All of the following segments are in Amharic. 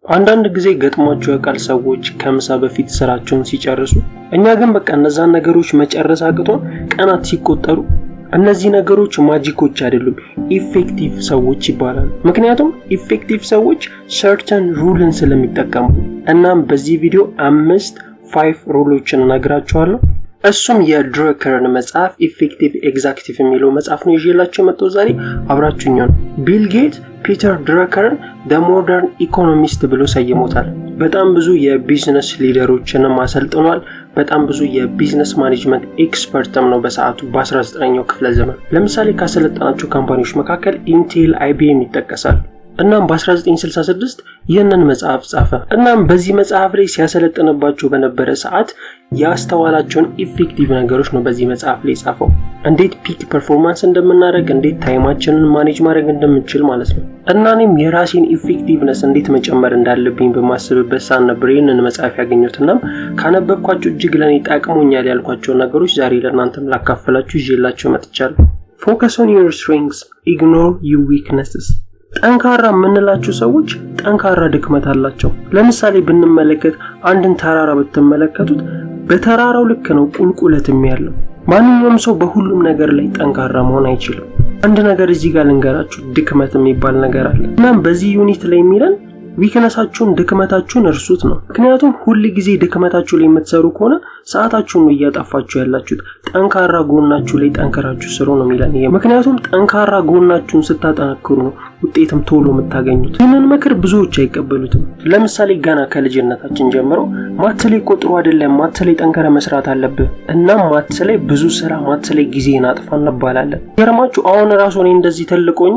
አንዳንድ ጊዜ ገጥሟቸው ያውቃል ሰዎች ከምሳ በፊት ስራቸውን ሲጨርሱ። እኛ ግን በቃ እነዛን ነገሮች መጨረስ አቅቶን ቀናት ሲቆጠሩ እነዚህ ነገሮች ማጂኮች አይደሉም፣ ኢፌክቲቭ ሰዎች ይባላሉ። ምክንያቱም ኢፌክቲቭ ሰዎች ሰርተን ሩልን ስለሚጠቀሙ። እናም በዚህ ቪዲዮ 5 ሩሎችን እነግራችኋለሁ። እሱም የድረከርን መጽሐፍ ኢፌክቲቭ ኤግዛክቲቭ የሚለው መጽሐፍ ነው ይዤላችሁ የመጣው ዛሬ። አብራችሁኝ ነው። ቢል ጌት ፒተር ድረከርን ዘ ሞደርን ኢኮኖሚስት ብሎ ሰይሞታል። በጣም ብዙ የቢዝነስ ሊደሮችንም አሰልጥኗል። በጣም ብዙ የቢዝነስ ማኔጅመንት ኤክስፐርትም ነው በሰዓቱ በ19ኛው ክፍለ ዘመን። ለምሳሌ ካሰለጠናቸው ካምፓኒዎች መካከል ኢንቴል፣ አይቢኤም ይጠቀሳሉ። እናም በ1966 ይህንን መጽሐፍ ጻፈ። እናም በዚህ መጽሐፍ ላይ ሲያሰለጥንባቸው በነበረ ሰዓት ያስተዋላቸውን ኢፌክቲቭ ነገሮች ነው በዚህ መጽሐፍ ላይ ጻፈው። እንዴት ፒክ ፐርፎርማንስ እንደምናደርግ፣ እንዴት ታይማችንን ማኔጅ ማድረግ እንደምንችል ማለት ነው። እና እኔም የራሴን ኢፌክቲቭነስ እንዴት መጨመር እንዳለብኝ በማስብበት ሰዓት ነበር ይህንን መጽሐፍ ያገኘሁት። እናም ካነበብኳቸው እጅግ ለኔ ጠቅሞኛል ያልኳቸውን ነገሮች ዛሬ ለእናንተም ላካፈላችሁ ይዤላችሁ መጥቻለሁ። ፎከስ ኦን ዩር ስትሬንግስ ኢግኖር ዩር ዊክነስስ። ጠንካራ የምንላቸው ሰዎች ጠንካራ ድክመት አላቸው። ለምሳሌ ብንመለከት አንድን ተራራ ብትመለከቱት በተራራው ልክ ነው ቁልቁለትም ያለው። ማንኛውም ሰው በሁሉም ነገር ላይ ጠንካራ መሆን አይችልም። አንድ ነገር እዚህ ጋር ልንገራችሁ፣ ድክመት የሚባል ነገር አለ። እናም በዚህ ዩኒት ላይ የሚለን ዊክነሳችሁን ድክመታችሁን እርሱት ነው። ምክንያቱም ሁሉ ጊዜ ድክመታችሁ ላይ የምትሰሩ ከሆነ ሰዓታችሁን ነው እያጠፋችሁ ያላችሁት። ጠንካራ ጎናችሁ ላይ ጠንከራችሁ ስሩ ነው የሚለን ይሄ። ምክንያቱም ጠንካራ ጎናችሁን ስታጠናክሩ ነው ውጤትም ቶሎ የምታገኙት። ይህንን ምክር ብዙዎች አይቀበሉትም። ለምሳሌ ገና ከልጅነታችን ጀምሮ ማትስ ላይ ጥሩ አይደለም፣ ማትስ ላይ ጠንከረ መስራት አለብህ፣ እናም ማትስ ላይ ብዙ ስራ፣ ማትስ ላይ ጊዜን አጥፋ እንባላለን። ገርማችሁ አሁን ራሱ እኔ እንደዚህ ትልቆኝ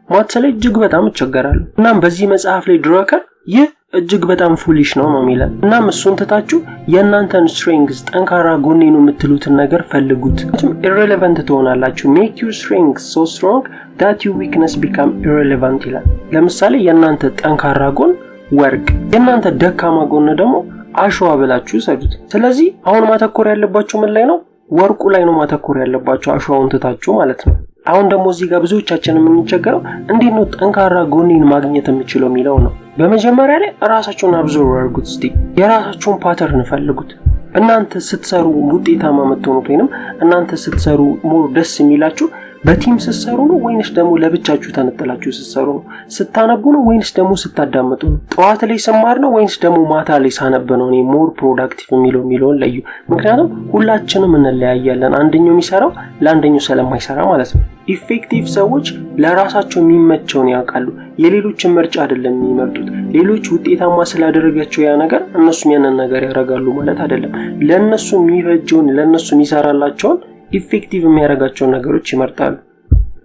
ማትስ ላይ እጅግ በጣም እቸገራለሁ። እናም በዚህ መጽሐፍ ላይ ድረከር ይህ እጅግ በጣም ፉሊሽ ነው የሚለን። እናም እሱን ትታችሁ የእናንተን ስትሬንግስ ጠንካራ ጎኔ ነው የምትሉትን ነገር ፈልጉት። ኢሬሌቫንት ትሆናላችሁ። ሜክ ዩር ስትሬንግስ ሶ ስትሮንግ that your weakness become irrelevant ይላል። ለምሳሌ የእናንተ ጠንካራ ጎን ወርቅ፣ የእናንተ ደካማ ጎን ደግሞ አሸዋ ብላችሁ ሰዱት። ስለዚህ አሁን ማተኮር ያለባችሁ ምን ላይ ነው? ወርቁ ላይ ነው ማተኮር ያለባችሁ፣ አሸዋውን ትታችሁ ማለት ነው። አሁን ደግሞ እዚህ ጋር ብዙዎቻችን የምንቸገረው እንዴት ነው ጠንካራ ጎኔን ማግኘት የምችለው የሚለው ነው። በመጀመሪያ ላይ ራሳችሁን አብዞርቭ አድርጉት። እስቲ የራሳችሁን ፓተርን ፈልጉት። እናንተ ስትሰሩ ውጤታማ የምትሆኑት ወይንም እናንተ ስትሰሩ ሞር ደስ የሚላችሁ በቲም ስትሰሩ ነው ወይንስ ደግሞ ለብቻችሁ ተነጥላችሁ ስትሰሩ ነው? ስታነቡ ነው ወይንስ ደግሞ ስታዳምጡ ነው? ጠዋት ላይ ስማር ነው ወይንስ ደግሞ ማታ ላይ ሳነብ ነው እኔ ሞር ፕሮዳክቲቭ የሚለውን ለዩ። ምክንያቱም ሁላችንም እንለያያለን። አንደኛው የሚሰራው ለአንደኛው ስለማይሰራ ማለት ነው። ኢፌክቲቭ ሰዎች ለራሳቸው የሚመቸውን ያውቃሉ። የሌሎችን ምርጫ አይደለም የሚመርጡት። ሌሎች ውጤታማ ስላደረጋቸው ያ ነገር እነሱም ያንን ነገር ያደርጋሉ ማለት አይደለም። ለነሱ የሚፈጀውን ለነሱ የሚሰራላቸውን ኢፌክቲቭ የሚያደርጋቸውን ነገሮች ይመርጣሉ።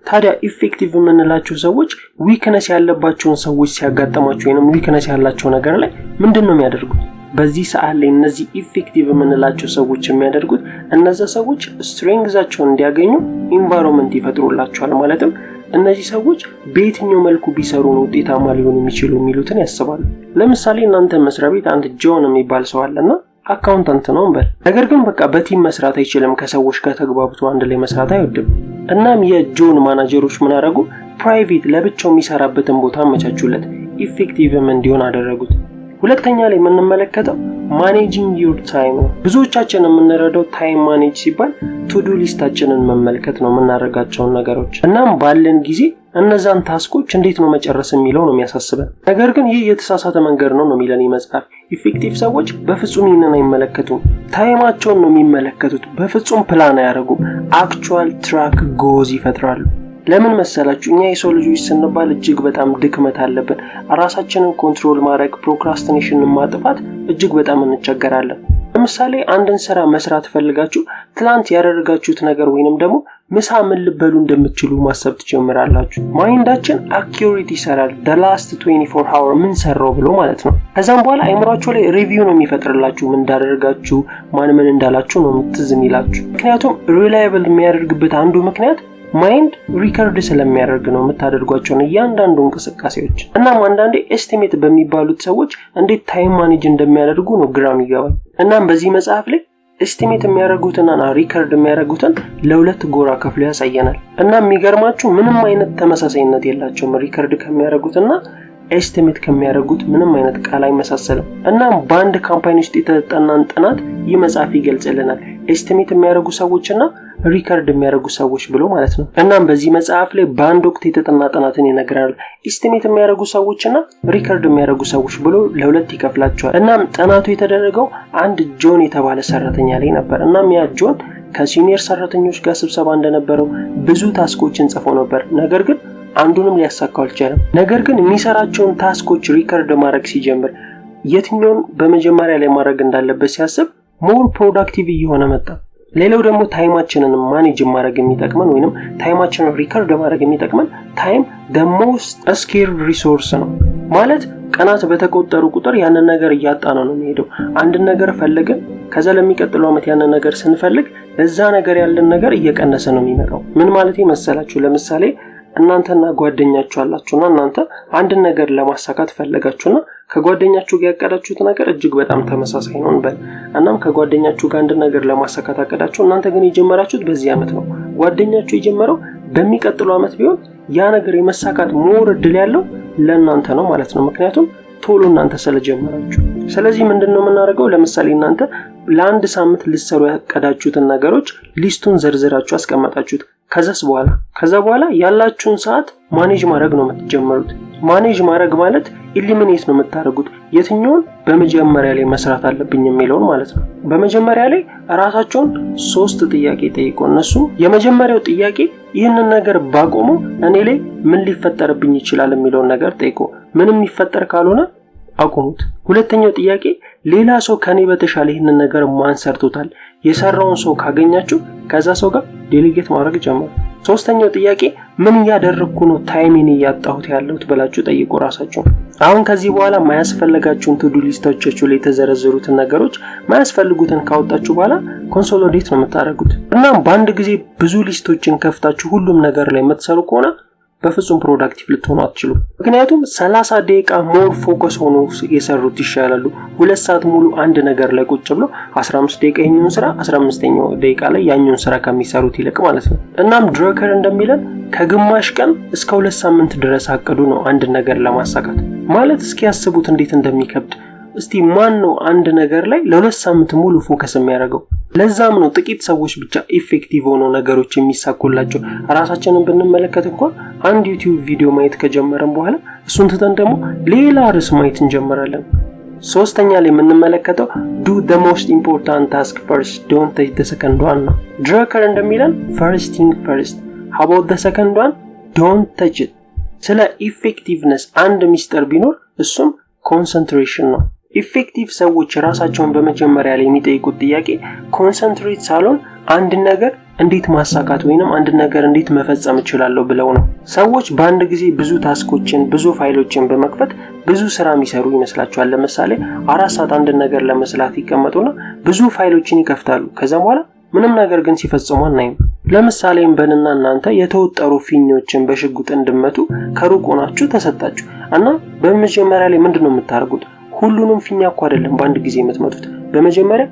ታዲያ ኢፌክቲቭ የምንላቸው ሰዎች ዊክነስ ያለባቸውን ሰዎች ሲያጋጥማቸው ወይንም ዊክነስ ያላቸው ነገር ላይ ምንድነው የሚያደርጉት? በዚህ ሰዓት ላይ እነዚህ ኢፌክቲቭ የምንላቸው ሰዎች የሚያደርጉት እነዛ ሰዎች ስትሬንግዛቸውን እንዲያገኙ ኢንቫይሮንመንት ይፈጥሩላቸዋል። ማለትም እነዚህ ሰዎች በየትኛው መልኩ ቢሰሩ ነው ውጤታማ ሊሆኑ የሚችሉ የሚሉትን ያስባሉ። ለምሳሌ እናንተ መስሪያ ቤት አንድ ጆን የሚባል ሰው አለና አካውንታንት ነው እንበል። ነገር ግን በቃ በቲም መስራት አይችልም፣ ከሰዎች ጋር ተግባብቶ አንድ ላይ መስራት አይወድም። እናም የጆን ማናጀሮች ምን አደረጉ? ፕራይቬት ለብቻው የሚሰራበትን ቦታ አመቻቹለት፣ ኢፌክቲቭም እንዲሆን አደረጉት። ሁለተኛ ላይ የምንመለከተው ማኔጂንግ ዩር ታይም ነው። ብዙዎቻችን የምንረዳው ታይም ማኔጅ ሲባል ቱዱ ሊስታችንን መመልከት ነው፣ የምናደርጋቸውን ነገሮች። እናም ባለን ጊዜ እነዛን ታስኮች እንዴት ነው መጨረስ የሚለው ነው የሚያሳስበን። ነገር ግን ይህ የተሳሳተ መንገድ ነው የሚለን መጽሐፍ። ኢፌክቲቭ ሰዎች በፍጹም ይህንን አይመለከቱም። ታይማቸውን ነው የሚመለከቱት። በፍጹም ፕላን አያደርጉም። አክቹዋል ትራክ ጎዝ ይፈጥራሉ። ለምን መሰላችሁ? እኛ የሰው ልጆች ስንባል እጅግ በጣም ድክመት አለብን። ራሳችንን ኮንትሮል ማድረግ፣ ፕሮክራስቲኔሽንን ማጥፋት እጅግ በጣም እንቸገራለን። ለምሳሌ አንድን ስራ መስራት ፈልጋችሁ ትላንት ያደረጋችሁት ነገር ወይንም ደግሞ ምሳ ምን ልበሉ እንደምትችሉ ማሰብ ትጀምራላችሁ። ማይንዳችን አኪዩሬት ይሰራል። the last 24 hour ምን ሰራው ብሎ ማለት ነው። ከዛም በኋላ አይምሯችሁ ላይ ሪቪው ነው የሚፈጥርላችሁ። ምን እንዳደረጋችሁ፣ ምን እንዳላችሁ ነው ትዝ የሚላችሁ። ምክንያቱም ሪላየብል የሚያደርግበት አንዱ ምክንያት ማይንድ ሪከርድ ስለሚያደርግ ነው የምታደርጓቸው እያንዳንዱ እንቅስቃሴዎች። እናም አንዳንዴ ኤስቲሜት በሚባሉት ሰዎች እንዴት ታይም ማኔጅ እንደሚያደርጉ ነው ግራም ይገባል። እናም በዚህ መጽሐፍ ላይ ኤስቲሜት የሚያደርጉትና ሪከርድ የሚያደርጉትን ለሁለት ጎራ ከፍሎ ያሳየናል። እናም የሚገርማችሁ ምንም አይነት ተመሳሳይነት የላቸውም ሪከርድ ከሚያደርጉትና ኤስቲሜት ከሚያደርጉት ምንም አይነት ቃል አይመሳሰልም። እናም በአንድ ካምፓኒ ውስጥ የተጠናን ጥናት ይህ መጽሐፍ ይገልጽልናል። ኤስቲሜት የሚያደርጉ ሰዎችና ሪከርድ የሚያደርጉ ሰዎች ብሎ ማለት ነው። እናም በዚህ መጽሐፍ ላይ በአንድ ወቅት የተጠና ጥናትን ይነግራል። ኤስቲሜት የሚያደርጉ ሰዎችና ሪከርድ የሚያደርጉ ሰዎች ብሎ ለሁለት ይከፍላቸዋል። እናም ጥናቱ የተደረገው አንድ ጆን የተባለ ሰራተኛ ላይ ነበር። እናም ያ ጆን ከሲኒየር ሰራተኞች ጋር ስብሰባ እንደነበረው ብዙ ታስኮችን ጽፎ ነበር። ነገር ግን አንዱንም ሊያሳካው አልቻለም። ነገር ግን የሚሰራቸውን ታስኮች ሪከርድ ማድረግ ሲጀምር የትኛውን በመጀመሪያ ላይ ማድረግ እንዳለበት ሲያስብ ሞር ፕሮዳክቲቭ እየሆነ መጣ። ሌላው ደግሞ ታይማችንን ማኔጅ ማድረግ የሚጠቅመን ወይንም ታይማችንን ሪከርድ ማድረግ የሚጠቅመን ታይም the most scarce resource ነው። ማለት ቀናት በተቆጠሩ ቁጥር ያንን ነገር እያጣነው ነው የሚሄደው። አንድ ነገር ፈልገን ከዛ ለሚቀጥለው አመት ያንን ነገር ስንፈልግ ለዛ ነገር ያለን ነገር እየቀነሰ ነው የሚመጣው። ምን ማለት መሰላችሁ? ለምሳሌ እናንተና ጓደኛችሁ አላችሁና እናንተ አንድ ነገር ለማሳካት ፈለጋችሁና ከጓደኛችሁ ጋር ያቀዳችሁት ነገር እጅግ በጣም ተመሳሳይ ነው እንበል። እናም ከጓደኛችሁ ጋር አንድ ነገር ለማሳካት አቀዳችሁ። እናንተ ግን የጀመራችሁት በዚህ አመት ነው። ጓደኛችሁ የጀመረው በሚቀጥለው አመት ቢሆን ያ ነገር የመሳካት ሞር እድል ያለው ለእናንተ ነው ማለት ነው። ምክንያቱም ቶሎ እናንተ ስለጀመራችሁ። ስለዚህ ምንድነው የምናደርገው? ለምሳሌ እናንተ ለአንድ ሳምንት ልትሰሩ ያቀዳችሁትን ነገሮች ሊስቱን ዘርዝራችሁ አስቀመጣችሁት። ከዛ በኋላ ያላችሁን ሰዓት ማኔጅ ማድረግ ነው የምትጀምሩት። ማኔጅ ማድረግ ማለት ኢሊሚኔት ነው የምታደርጉት። የትኛውን በመጀመሪያ ላይ መስራት አለብኝ የሚለውን ማለት ነው። በመጀመሪያ ላይ ራሳቸውን 3 ጥያቄ ጠይቁ። እነሱ የመጀመሪያው ጥያቄ ይህንን ነገር ባቆመው እኔ ላይ ምን ሊፈጠርብኝ ይችላል የሚለውን ነገር ጠይቁ። ምንም የሚፈጠር ካልሆነ አቁሙት። ሁለተኛው ጥያቄ ሌላ ሰው ከኔ በተሻለ ይህንን ነገር ማን ሰርቶታል? የሰራውን ሰው ካገኛችሁ ከዛ ሰው ጋር ዴሊጌት ማድረግ ጀምሩ። ሶስተኛው ጥያቄ ምን ያደረኩ ነው ታይሚን ያጣሁት ያለሁት ብላችሁ ጠይቁ ራሳችሁ። አሁን ከዚህ በኋላ ማያስፈልጋችሁን ቱ ዱ ሊስቶቻችሁ ላይ የተዘረዘሩትን ነገሮች ማያስፈልጉትን ካወጣችሁ በኋላ ኮንሶሊዴት ነው የምታደርጉት። እናም በአንድ ጊዜ ብዙ ሊስቶችን ከፍታችሁ ሁሉም ነገር ላይ የምትሰሩ ከሆነ በፍጹም ፕሮዳክቲቭ ልትሆኑ አትችሉም። ምክንያቱም 30 ደቂቃ ሞር ፎከስ ሆኖ የሰሩት ይሻላሉ 2 ሰዓት ሙሉ አንድ ነገር ላይ ቁጭ ብሎ 15 ደቂቃ ይሄንን ስራ 15ኛው ደቂቃ ላይ ያኛውን ስራ ከሚሰሩት ይልቅ ማለት ነው። እናም ድረከር እንደሚለን ከግማሽ ቀን እስከ 2 ሳምንት ድረስ አቅዱ ነው አንድ ነገር ለማሳካት። ማለት እስኪ ያስቡት እንዴት እንደሚከብድ። እስቲ ማን ነው አንድ ነገር ላይ ለ2 ሳምንት ሙሉ ፎከስ የሚያደርገው? ለዛም ነው ጥቂት ሰዎች ብቻ ኢፌክቲቭ ሆነው ነገሮች የሚሳኩላቸው። ራሳችንን ብንመለከት እንኳን አንድ ዩቲዩብ ቪዲዮ ማየት ከጀመረን በኋላ እሱን ትተን ደግሞ ሌላ ርዕስ ማየት እንጀምራለን። ሶስተኛ ላይ የምንመለከተው do the most important task first, don't touch the second one ነው። ድረከር እንደሚለን first thing first, how about the second one? don't touch it። ስለ ኢፌክቲቭነስ አንድ ሚስጥር ቢኖር እሱም ኮንሰንትሬሽን ነው። ኢፌክቲቭ ሰዎች ራሳቸውን በመጀመሪያ ላይ የሚጠይቁት ጥያቄ ኮንሰንትሬት ሳይሆን አንድ ነገር እንዴት ማሳካት ወይንም አንድ ነገር እንዴት መፈጸም እችላለሁ ብለው ነው። ሰዎች በአንድ ጊዜ ብዙ ታስኮችን ብዙ ፋይሎችን በመክፈት ብዙ ስራ የሚሰሩ ይመስላቸዋል። ለምሳሌ 4 ሰዓት አንድ ነገር ለመስራት ይቀመጡና ብዙ ፋይሎችን ይከፍታሉ። ከዛ በኋላ ምንም ነገር ግን ሲፈጽሙ አናይም። ለምሳሌ እንበልና እናንተ የተወጠሩ ፊኞችን በሽጉጥ እንድመቱ ከሩቅ ሆናችሁ ተሰጣችሁ እና በመጀመሪያ ላይ ምንድነው የምታደርጉት? ሁሉንም ፊኛ እኮ አይደለም በአንድ ጊዜ የምትመቱት። በመጀመሪያ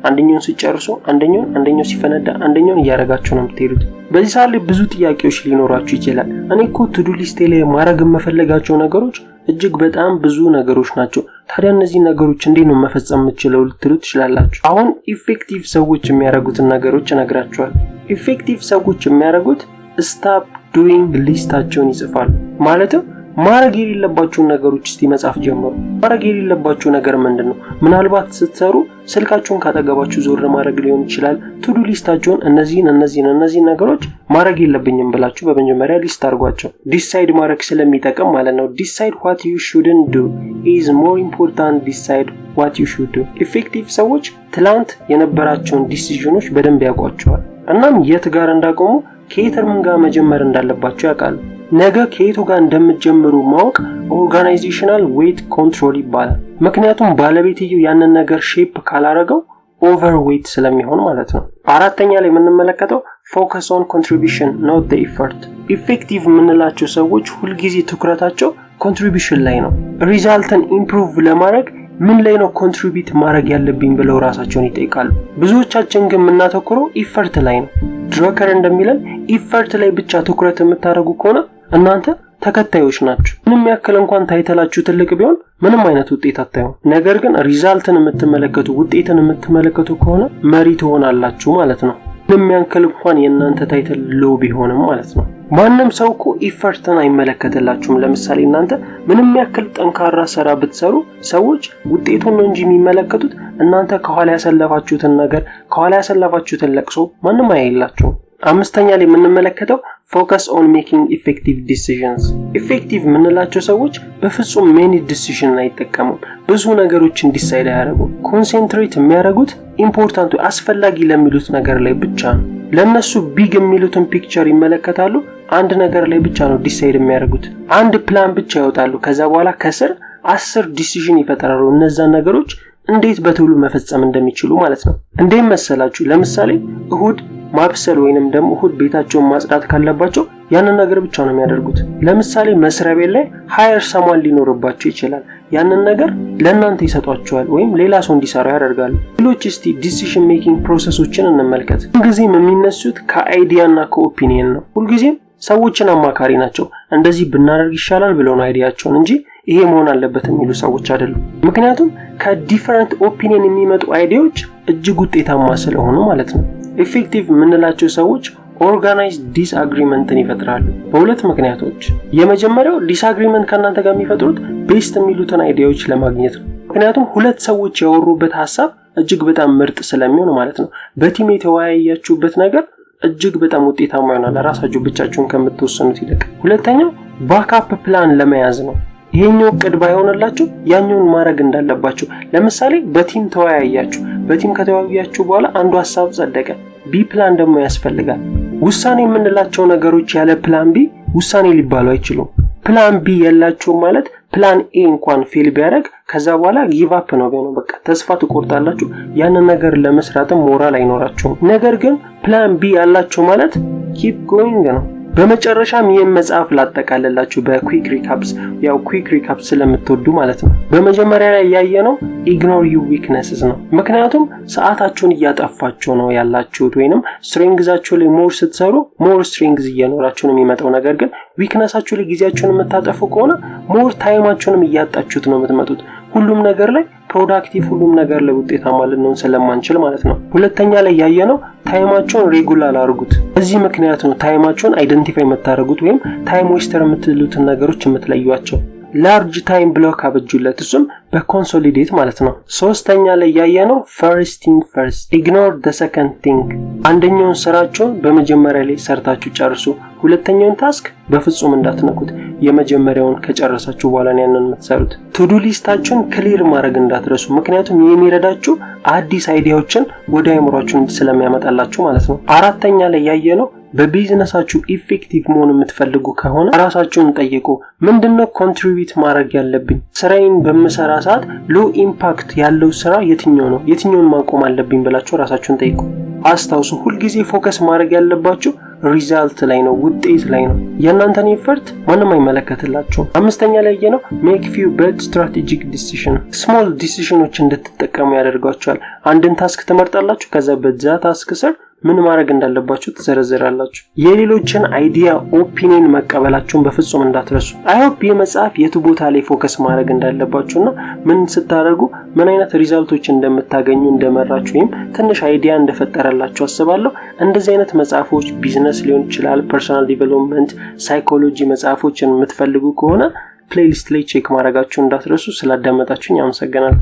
አንደኛውን ሲጨርሱ አንደኛው ሲፈነዳ አንደኛውን እያረጋችሁ ነው የምትሄዱት። በዚህ ሰዓት ላይ ብዙ ጥያቄዎች ሊኖራችሁ ይችላል። እኔ እኮ ቱ ዱ ሊስቴ ላይ ማድረግ የምፈልጋቸው ነገሮች እጅግ በጣም ብዙ ነገሮች ናቸው። ታዲያ እነዚህ ነገሮች እንዴት ነው መፈጸም የምችለው ልትሉ ትችላላችሁ። አሁን ኢፌክቲቭ ሰዎች የሚያደርጉትን ነገሮች እነግራችኋለሁ። ኢፌክቲቭ ሰዎች የሚያደርጉት ስታፕ ዱዊንግ ሊስታቸውን ይጽፋሉ። ማለትም ማድረግ የሌለባችሁን ነገሮች እስቲ መጻፍ ጀምሩ። ማድረግ የሌለባችሁ ነገር ምንድነው? ምናልባት ስትሰሩ ስልካችሁን ካጠገባችሁ ዞር ማድረግ ሊሆን ይችላል። ቱ ዱ ሊስታችሁን እነዚህን ነገሮች ማድረግ የለብኝም ብላችሁ በመጀመሪያ ሊስት አድርጓቸው። ዲሳይድ ማድረግ ስለሚጠቅም ማለት ነው። ዲሳይድ what you shouldn't do is more important decide what you should do። ኢፌክቲቭ ሰዎች ትላንት የነበራቸውን ዲሲዥኖች በደንብ ያውቋቸዋል። እናም የት ጋር እንዳቆሙ ከየትም ጋር መጀመር እንዳለባቸው ያውቃሉ። ነገ ከየቱ ጋር እንደምትጀምሩ ማወቅ ኦርጋናይዜሽናል ዌት ኮንትሮል ይባላል። ምክንያቱም ባለቤትየው ያንን ነገር ሼፕ ካላረገው ኦቨርዌት ስለሚሆን ማለት ነው። አራተኛ ላይ የምንመለከተው ፎከስ ኦን ኮንትሪቢዩሽን ኖት ዘ ኢፈርት። ኢፌክቲቭ የምንላቸው ሰዎች ሁልጊዜ ትኩረታቸው ኮንትሪቢዩሽን ላይ ነው። ሪዛልትን ኢምፕሩቭ ለማድረግ ምን ላይ ነው ኮንትሪቢዩት ማድረግ ያለብኝ ብለው ራሳቸውን ይጠይቃሉ። ብዙዎቻችን ግን የምናተኩረው ኢፈርት ላይ ነው። ድረከር እንደሚለን ኢፈርት ላይ ብቻ ትኩረት የምታደርጉ ከሆነ እናንተ ተከታዮች ናችሁ። ምንም ያክል እንኳን ታይተላችሁ ትልቅ ቢሆን ምንም አይነት ውጤት አታዩም። ነገር ግን ሪዛልትን የምትመለከቱ ውጤትን የምትመለከቱ ከሆነ መሪ ትሆናላችሁ ማለት ነው። ምንም ያክል እንኳን የእናንተ ታይትል ሎ ቢሆንም ማለት ነው። ማንም ሰው እኮ ኢፈርትን አይመለከትላችሁም። ለምሳሌ እናንተ ምንም ያክል ጠንካራ ስራ ብትሰሩ ሰዎች ውጤቱን ነው እንጂ የሚመለከቱት እናንተ ከኋላ ያሰለፋችሁትን ነገር ከኋላ ያሰለፋችሁትን ለቅሶ ማንም አያይላችሁም። አምስተኛ ላይ የምንመለከተው ፎከስ ኦን ሜኪንግ ኢፌክቲቭ ዲሲዥንስ። ኢፌክቲቭ የምንላቸው ሰዎች በፍጹም ሜኒ ዲሲዥን አይጠቀሙም። ብዙ ነገሮችን ዲሳይድ አያደርጉም። ኮንሰንትሬት የሚያደርጉት ኢምፖርታንቱ አስፈላጊ ለሚሉት ነገር ላይ ብቻ ነው። ለነሱ ቢግ የሚሉትን ፒክቸር ይመለከታሉ። አንድ ነገር ላይ ብቻ ነው ዲሳይድ የሚያደርጉት። አንድ ፕላን ብቻ ያወጣሉ። ከዛ በኋላ ከስር 10 ዲሲዥን ይፈጠራሉ። እነዛን ነገሮች እንዴት በቶሎ መፈጸም እንደሚችሉ ማለት ነው። እንዴት መሰላችሁ? ለምሳሌ እሁድ ማብሰል ወይንም ደግሞ እሁድ ቤታቸውን ማጽዳት ካለባቸው ያንን ነገር ብቻ ነው የሚያደርጉት። ለምሳሌ መስሪያ ቤት ላይ ሃየር ሰማን ሊኖርባቸው ይችላል። ያንን ነገር ለእናንተ ይሰጧቸዋል ወይም ሌላ ሰው እንዲሰራ ያደርጋሉ። ሌሎች እስቲ ዲሲዥን ሜኪንግ ፕሮሰሶችን እንመልከት። ሁልጊዜም የሚነሱት ከአይዲያና ከኦፒኒየን ነው። ሁልጊዜም ሰዎችን አማካሪ ናቸው። እንደዚህ ብናደርግ ይሻላል ብለው ነው አይዲያቸውን እንጂ ይሄ መሆን አለበት የሚሉ ሰዎች አይደሉም። ምክንያቱም ከዲፈረንት ኦፒኒየን የሚመጡ አይዲያዎች እጅግ ውጤታማ ስለሆኑ ማለት ነው። ኢፌክቲቭ የምንላቸው ሰዎች ኦርጋናይዝድ ዲስአግሪመንትን ይፈጥራሉ በሁለት ምክንያቶች። የመጀመሪያው ዲስአግሪመንት ከእናንተ ጋር የሚፈጥሩት ቤስት የሚሉትን አይዲያዎች ለማግኘት ነው። ምክንያቱም ሁለት ሰዎች ያወሩበት ሐሳብ እጅግ በጣም ምርጥ ስለሚሆን ማለት ነው። በቲም የተወያያችሁበት ነገር እጅግ በጣም ውጤታማ ይሆናል ራሳችሁ ብቻችሁን ከምትወሰኑት ይልቅ። ሁለተኛው ባክአፕ ፕላን ለመያዝ ነው። ይሄኛው እቅድ ባይሆንላችሁ ያኛውን ማድረግ እንዳለባችሁ። ለምሳሌ በቲም ተወያያችሁ። በቲም ከተወያያችሁ በኋላ አንዱ ሐሳብ ጸደቀ፣ ቢ ፕላን ደግሞ ያስፈልጋል። ውሳኔ የምንላቸው ነገሮች ያለ ፕላን ቢ ውሳኔ ሊባሉ አይችሉም። ፕላን ቢ ያላችሁ ማለት ፕላን ኤ እንኳን ፌል ቢያደርግ ከዛ በኋላ ጊቭ አፕ ነው የሚሆነው። በቃ ተስፋ ትቆርጣላችሁ። ያንን ነገር ለመስራትም ሞራል አይኖራችሁም። ነገር ግን ፕላን ቢ ያላችሁ ማለት ኪፕ ጎይንግ ነው። በመጨረሻም ይህን መጽሐፍ ላጠቃልላችሁ በኩዊክ ሪካፕስ፣ ያው ኩዊክ ሪካፕስ ስለምትወዱ ማለት ነው። በመጀመሪያ ላይ ያየነው ኢግኖር ዩ ዊክነስስ ነው። ምክንያቱም ሰዓታችሁን እያጠፋችሁ ነው ያላችሁት፣ ወይንም ስትሬንግዛችሁ ላይ ሞር ስትሰሩ ሞር ስትሬንግዝ እየኖራችሁ ነው የሚመጣው። ነገር ግን ዊክነሳችሁ ላይ ጊዜያችሁን የምታጠፉ ከሆነ ሞር ታይማችሁንም እያጣችሁት ነው የምትመጡት። ሁሉም ነገር ላይ ፕሮዳክቲቭ፣ ሁሉም ነገር ላይ ውጤታማ ልንሆን ስለማንችል ማለት ነው። ሁለተኛ ላይ ያየነው ታይማችሁን ሬጉላር አድርጉት። በዚህ ምክንያት ነው ታይማችሁን አይደንቲፋይ የምታደርጉት ወይም ታይም ዌስተር የምትሉትን ነገሮች የምትለዩዋቸው። ላርጅ ታይም ብሎክ አበጁለት፣ እሱም በኮንሶሊዴት ማለት ነው። ሶስተኛ ላይ ያየነው ፈርስት ቲንግ ፈርስት፣ ኢግኖር ዘ ሰከንድ ቲንግ። አንደኛውን ስራችሁን በመጀመሪያ ላይ ሰርታችሁ ጨርሱ። ሁለተኛውን ታስክ በፍጹም እንዳትነኩት። የመጀመሪያውን ከጨረሳችሁ በኋላ ነው ያንን የምትሰሩት። ቱዱ ሊስታችሁን ክሊር ማድረግ እንዳትረሱ፣ ምክንያቱም የሚረዳችሁ አዲስ አይዲያዎችን ወደ አእምሯችሁ ስለሚያመጣላችሁ ማለት ነው። አራተኛ ላይ ያየነው በቢዝነሳችሁ ኢፌክቲቭ መሆን የምትፈልጉ ከሆነ ራሳችሁን ጠይቁ። ምንድነው ኮንትሪቢዩት ማድረግ ያለብኝ? ስራዬን በመሰራ ሰዓት ሎ ኢምፓክት ያለው ስራ የትኛው ነው? የትኛውን ማቆም አለብኝ ብላችሁ ራሳችሁን ጠይቁ። አስታውሱ፣ ሁልጊዜ ፎከስ ማድረግ ያለባችሁ ሪዛልት ላይ ነው፣ ውጤት ላይ ነው። የእናንተን ኤፈርት ማንም አይመለከትላችሁም። አምስተኛ ላይ ያየነው ሜክ ፊው በት ስትራቴጂክ ዲሲዥን፣ ስሞል ዲሲዥኖች እንድትጠቀሙ ያደርጋችኋል። አንድን ታስክ ትመርጣላችሁ፣ ከዛ በዛ ታስክ ስር ምን ማድረግ እንዳለባችሁ ትዘረዝራላችሁ። የሌሎችን አይዲያ ኦፒኒየን መቀበላችሁን በፍጹም እንዳትረሱ። አይሆፕ የመጽሐፍ የቱ ቦታ ላይ ፎከስ ማድረግ እንዳለባችሁና ምን ስታደርጉ ምን አይነት ሪዛልቶች እንደምታገኙ እንደመራችሁ ወይም ትንሽ አይዲያ እንደፈጠረላችሁ አስባለሁ። እንደዚህ አይነት መጽሐፎች ቢዝነስ ሊሆን ይችላል፣ ፐርሰናል ዲቨሎፕመንት፣ ሳይኮሎጂ መጽሐፎችን የምትፈልጉ ከሆነ ፕሌሊስት ላይ ቼክ ማድረጋችሁን እንዳትረሱ። ስላዳመጣችሁኝ አመሰግናለሁ።